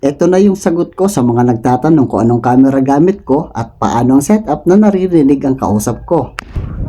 Ito na yung sagot ko sa mga nagtatanong kung anong camera gamit ko at paano ang setup na naririnig ang kausap ko.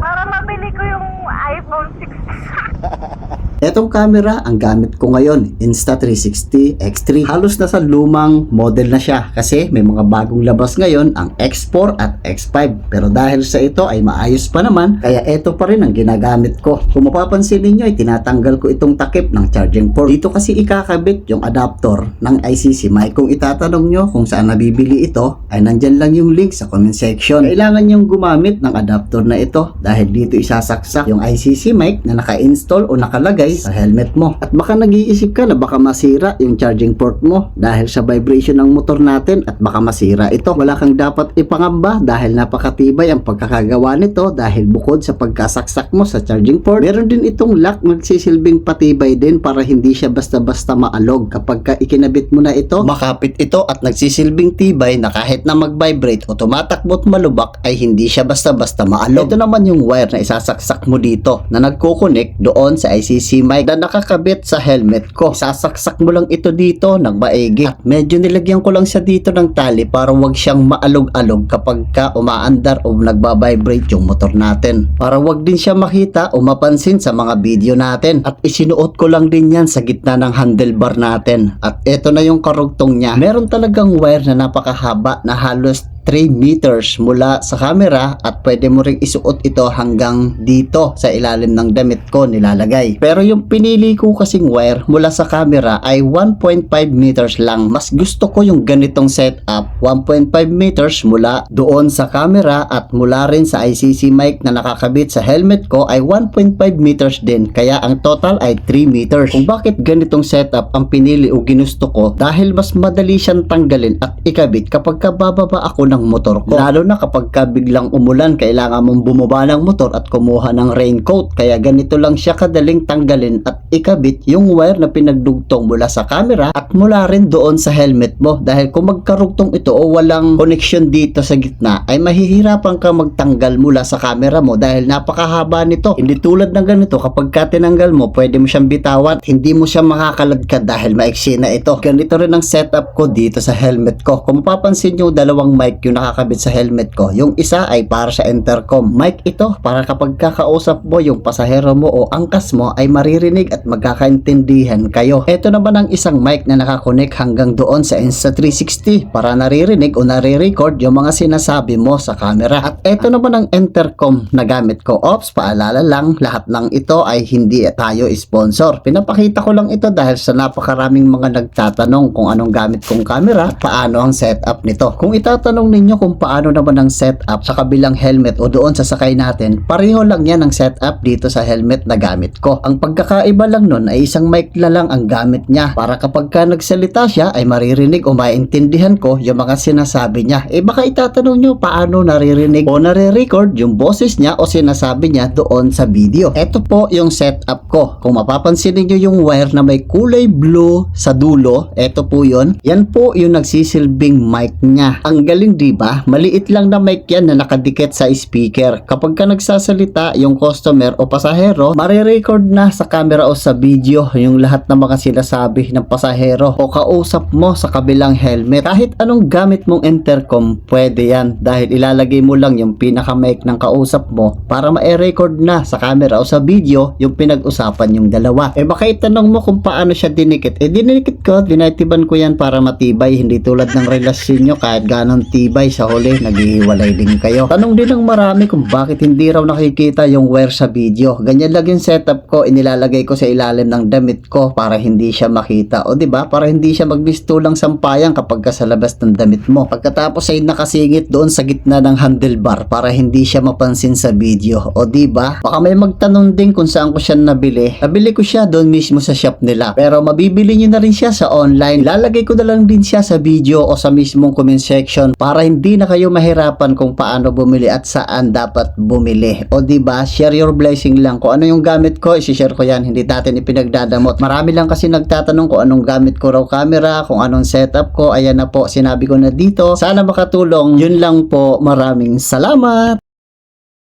Para mabili ko yung iPhone 16. Etong camera ang gamit ko ngayon, Insta360 X3. Halos nasa lumang model na siya kasi may mga bagong labas ngayon ang X4 at X5. Pero dahil sa ito ay maayos pa naman, kaya ito pa rin ang ginagamit ko. Kung mapapansin ninyo ay tinatanggal ko itong takip ng charging port. Dito kasi ikakabit yung adapter ng ICC mic. Kung itatanong nyo kung saan nabibili ito, ay nandyan lang yung link sa comment section. Kailangan nyong gumamit ng adapter na ito dahil dito isasaksak yung ICC mic na naka-install o nakalagay sa helmet mo. At baka nag-iisip ka na baka masira yung charging port mo dahil sa vibration ng motor natin at baka masira ito. Wala kang dapat ipangamba dahil napakatibay ang pagkakagawa nito dahil bukod sa pagkasaksak mo sa charging port, meron din itong lock nagsisilbing patibay din para hindi siya basta-basta maalog. Kapag ka ikinabit mo na ito, makapit ito at nagsisilbing tibay na kahit na mag-vibrate o tumatakbo at malubak ay hindi siya basta-basta maalog. Ito naman yung wire na isasaksak mo dito na nagko-connect doon sa ICC mic na nakakabit sa helmet ko. Sasaksak mo lang ito dito ng maigi at medyo nilagyan ko lang siya dito ng tali para wag siyang maalog-alog kapag ka umaandar o nagbabibrate yung motor natin. Para wag din siya makita o mapansin sa mga video natin. At isinuot ko lang din yan sa gitna ng handlebar natin. At ito na yung karugtong niya. Meron talagang wire na napakahaba na halos 3 meters mula sa camera at pwede mo ring isuot ito hanggang dito sa ilalim ng damit ko nilalagay. Pero yung pinili ko kasing wire mula sa camera ay 1.5 meters lang. Mas gusto ko yung ganitong setup, 1.5 meters mula doon sa camera at mula rin sa ICC mic na nakakabit sa helmet ko ay 1.5 meters din. Kaya ang total ay 3 meters. Kung bakit ganitong setup ang pinili o ginusto ko dahil mas madali siyang tanggalin at ikabit kapag bababa ako ng motor ko. Lalo na kapag ka biglang umulan, kailangan mong bumaba ng motor at kumuha ng raincoat. Kaya ganito lang siya kadaling tanggalin at ikabit yung wire na pinagdugtong mula sa camera at mula rin doon sa helmet mo. Dahil kung magkarugtong ito o walang connection dito sa gitna, ay mahihirapan ka magtanggal mula sa camera mo dahil napakahaba nito. Hindi tulad ng ganito, kapag ka tinanggal mo, pwede mo siyang bitawan, hindi mo siya makakaladkad dahil maiksi na ito. Ganito rin ang setup ko dito sa helmet ko. Kung mapapansin nyo, dalawang mic yung nakakabit sa helmet ko. Yung isa ay para sa intercom. Mic ito para kapag kakausap mo yung pasahero mo o angkas mo ay maririnig at magkakaintindihan kayo. Ito naman ang isang mic na nakakonek hanggang doon sa Insta360 para naririnig o nare-record yung mga sinasabi mo sa camera. At ito naman ang intercom na gamit ko. Ops, paalala lang, lahat ng ito ay hindi tayo sponsor. Pinapakita ko lang ito dahil sa napakaraming mga nagtatanong kung anong gamit kong camera, paano ang setup nito. Kung itatanong ninyo kung paano naman ang setup sa kabilang helmet o doon sa sakay natin, pareho lang yan ang setup dito sa helmet na gamit ko. Ang pagkakaiba lang nun ay isang mic na lang ang gamit niya para kapag ka nagsalita siya ay maririnig o maintindihan ko yung mga sinasabi niya. Baka itatanong nyo paano naririnig o nare-record yung boses niya o sinasabi niya doon sa video. Ito po yung setup ko. Kung mapapansin niyo yung wire na may kulay blue sa dulo, ito po yun. Yan po yung nagsisilbing mic niya. Ang galing, diba? Maliit lang na mic yan na nakadikit sa speaker. Kapag ka nagsasalita yung customer o pasahero, marirecord na sa camera o sa video yung lahat ng mga sinasabi ng pasahero o kausap mo sa kabilang helmet. Kahit anong gamit mong intercom, pwede yan dahil ilalagay mo lang yung pinaka-mic ng kausap mo para ma-record na sa camera o sa video yung pinag-usapan yung dalawa. Baka itanong mo kung paano siya dinikit. Dinikit ko, dinitiban ko yan para matibay. Hindi tulad ng relasyon nyo kahit ganon tibay sa huli, naghihiwalay din kayo. Tanong din ng marami kung bakit hindi raw nakikita yung wire sa video. Ganyan lang yung setup ko, inilalagay ko sa ilalim ng damit ko para hindi siya makita. O diba? Para hindi siya magbistulang sampayan kapag ka sa labas ng damit mo. Pagkatapos ay nakasingit doon sa gitna ng handlebar para hindi siya mapansin sa video. O diba? Baka may magtanong din kung saan ko siya nabili. Nabili ko siya doon mismo sa shop nila. Pero mabibili nyo na rin siya sa online. Lalagay ko na lang din siya sa video o sa mismong comment section para hindi na kayo mahirapan kung paano bumili at saan dapat bumili. O diba, share your blessing lang. Kung ano yung gamit ko, isi-share ko yan. Hindi natin ipinagdadamot. Marami lang kasi nagtatanong kung anong gamit ko raw camera, kung anong setup ko. Ayan na po, sinabi ko na dito. Sana makatulong. Yun lang po. Maraming salamat!